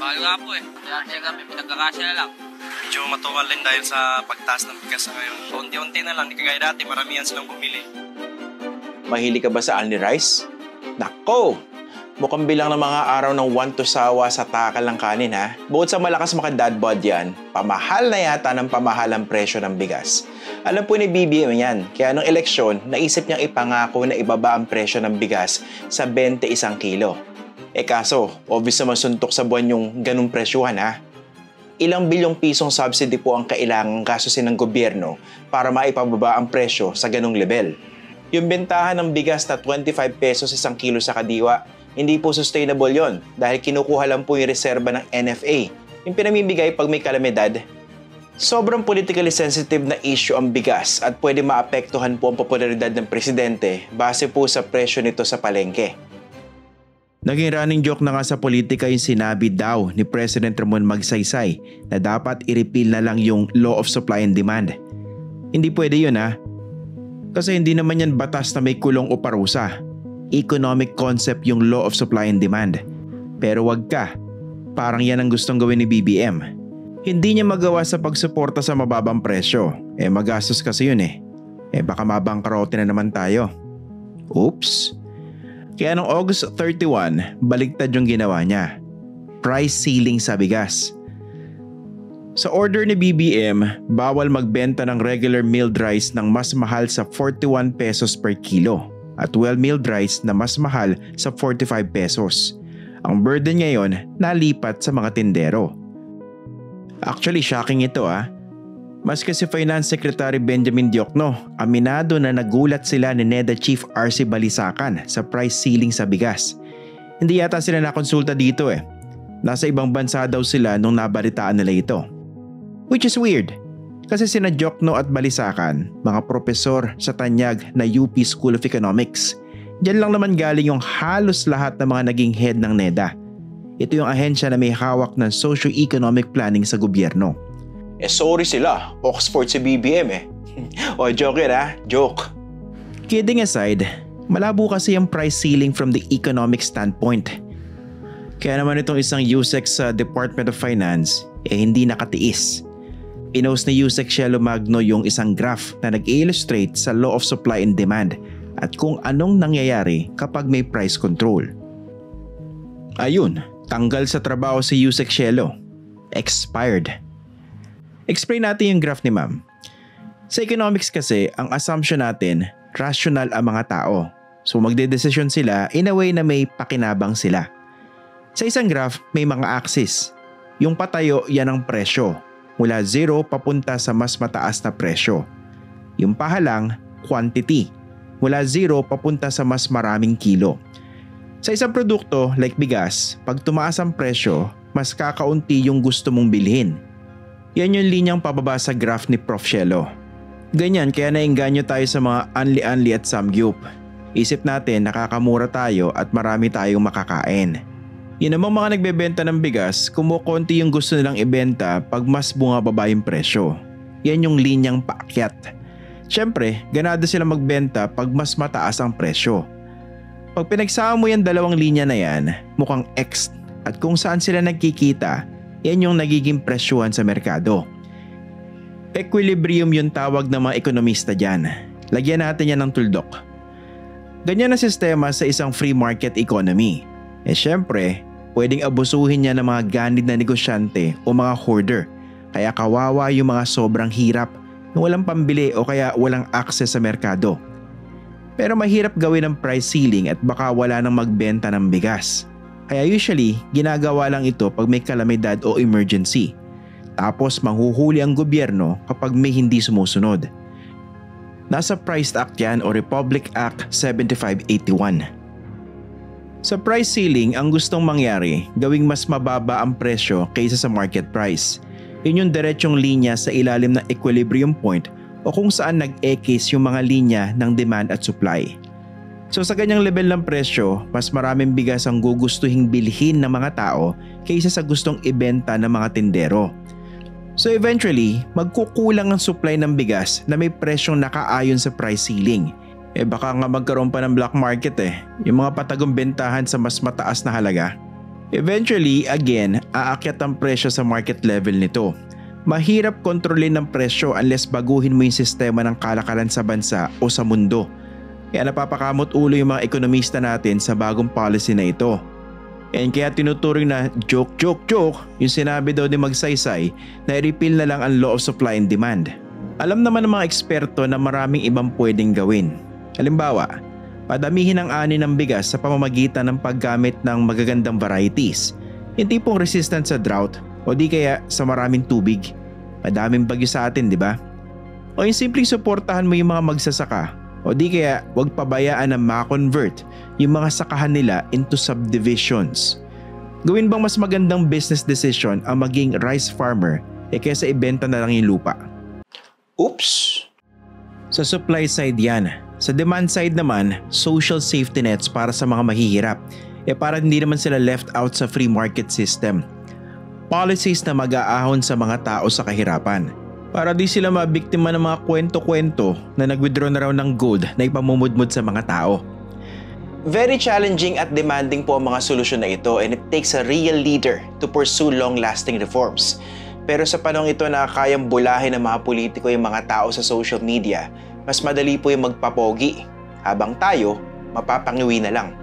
Mahal nga po eh. Kaya kami, pinagkakasya na lang. Medyo matumal din dahil sa pagtaas ng bigas sa ngayon. Unti-unti na lang, di kagaya dati, maramihan silang bumili. Mahilig ka ba sa only rice? Nako! Mukhang bilang ng mga araw ng one to sawa sa takal ng kanin ha. Bukod sa malakas maka-dad bod yan, pamahal na yata ng pamahal ang presyo ng bigas. Alam po ni BBM yan, kaya nung eleksyon, naisip niyang ipangako na ibaba ang presyo ng bigas sa 21 kilo. Kaso, obvious naman suntok sa buwan yung ganung presyuhan ha. Ilang bilyong pisong subsidy po ang kailangang gastusin ng gobyerno para maipababa ang presyo sa ganung level. Yung bentahan ng bigas na 25 pesos isang kilo sa kadiwa, hindi po sustainable yon dahil kinukuha lang po yung reserba ng NFA, yung pinamimigay pag may kalamidad. Sobrang politically sensitive na issue ang bigas at pwede maapektuhan po ang popularidad ng presidente base po sa presyo nito sa palengke. Naging running joke na nga sa politika yung sinabi daw ni President Ramon Magsaysay na dapat i-repeal na lang yung Law of Supply and Demand. Hindi pwede yun ha. Kasi hindi naman yan batas na may kulong o parusa. Economic concept yung Law of Supply and Demand. Pero wag ka, parang yan ang gustong gawin ni BBM. Hindi niya magawa sa pagsuporta sa mababang presyo. Magastos kasi yun baka mabangkarote na naman tayo. Oops. Kaya noong August 31, baliktad yung ginawa niya. Price ceiling sa bigas. Sa order ni BBM, bawal magbenta ng regular milled rice ng mas mahal sa 41 pesos per kilo at well-milled rice na mas mahal sa 45 pesos. Ang burden ngayon nalipat sa mga tindero. Actually, shocking ito Maski si Finance Secretary Benjamin Diokno, aminado na nagulat sila ni NEDA Chief RC Balisacan sa price ceiling sa bigas. Hindi yata sila nakonsulta dito Nasa ibang bansa daw sila nung nabalitaan nila ito. Which is weird. Kasi sina Diokno at Balisacan, mga propesor sa tanyag na UP School of Economics. Diyan lang naman galing yung halos lahat ng mga naging head ng NEDA. Ito yung ahensya na may hawak ng socio-economic planning sa gobyerno. Sorry sila, Oxford si BBM O joke yun joke. Kidding aside, malabo kasi yung price ceiling from the economic standpoint. Kaya naman itong isang USEC sa Department of Finance hindi nakatiis. Pinost ni USEC Shelo Magno yung isang graph na nag-illustrate sa Law of Supply and Demand at kung anong nangyayari kapag may price control. Ayun, tanggal sa trabaho si USEC Shelo. Expired. Explain natin yung graph ni ma'am. Sa economics kasi, ang assumption natin, rational ang mga tao. So magdedesisyon sila in a way na may pakinabang sila. Sa isang graph, may mga axis. Yung patayo, yan ang presyo. Mula 0 papunta sa mas mataas na presyo. Yung pahalang, quantity. Mula 0 papunta sa mas maraming kilo. Sa isang produkto like bigas, pag tumaas ang presyo, mas kakaunti yung gusto mong bilhin. Yan yung linyang pababa sa graph ni Prof. Shelo. Ganyan kaya nainganyo tayo sa mga unli-unli at samgyup. Isip natin nakakamura tayo at marami tayong makakain. Yun namang mga nagbebenta ng bigas, kumukonti yung gusto nilang ibenta pag mas bumababa yung presyo. Yan yung linyang paakyat. Siyempre, ganado sila magbenta pag mas mataas ang presyo. Pag pinagsama mo yung dalawang linya na yan, mukhang X at kung saan sila nagkikita, yan yung nagiging presyuhan sa merkado. Equilibrium yung tawag ng mga ekonomista dyan. Lagyan natin yan ng tuldok. Ganyan ang sistema sa isang free market economy. Syempre, pwedeng abusuhin niya ng mga ganid na negosyante o mga hoarder. Kaya kawawa yung mga sobrang hirap na walang pambili o kaya walang access sa merkado. Pero mahirap gawin ang price ceiling at baka wala nang magbenta ng bigas. Kaya usually, ginagawa lang ito pag may kalamidad o emergency. Tapos manghuhuli ang gobyerno kapag may hindi sumusunod. Nasa Price Act yan o Republic Act 7581. Sa price ceiling, ang gustong mangyari, gawing mas mababa ang presyo kaysa sa market price. Yun yung diretsong linya sa ilalim ng equilibrium point o kung saan nag-ekis yung mga linya ng demand at supply. So sa ganyang level ng presyo, mas maraming bigas ang gugustuhing bilhin ng mga tao kaysa sa gustong ibenta ng mga tindero. So eventually, magkukulang ang supply ng bigas na may presyong nakaayon sa price ceiling. Baka nga magkaroon pa ng black market Yung mga patagong bentahan sa mas mataas na halaga. Eventually, again, aakyat ang presyo sa market level nito. Mahirap kontrolin ng presyo unless baguhin mo yung sistema ng kalakalan sa bansa o sa mundo. Kaya napapakamot ulo yung mga ekonomista natin sa bagong policy na ito. And kaya tinuturing na joke yung sinabi daw ni Magsaysay na i-repeal na lang ang law of supply and demand. Alam naman ng mga eksperto na maraming ibang pwedeng gawin. Halimbawa, padamihin ang ani ng bigas sa pamamagitan ng paggamit ng magagandang varieties. Yung tipong resistant sa drought o di kaya sa maraming tubig. Madaming bagyo sa atin, di ba? O yung simpleng suportahan mo yung mga magsasaka o di kaya huwag pabayaan na ma-convert yung mga sakahan nila into subdivisions. Gawin bang mas magandang business decision ang maging rice farmer kaysa ibenta na lang yung lupa? Oops! Sa supply side yan. Sa demand side naman, social safety nets para sa mga mahihirap para hindi naman sila left out sa free market system. Policies na mag-aahon sa mga tao sa kahirapan para di sila mabiktima ng mga kwento-kwento na nag-withdraw na raw ng gold na ipamumudmud sa mga tao. Very challenging at demanding po ang mga solusyon na ito and it takes a real leader to pursue long-lasting reforms. Pero sa panahon ito na kayang bulahin ng mga politiko yung mga tao sa social media, mas madali po yung magpapogi, habang tayo mapapangiwi na lang.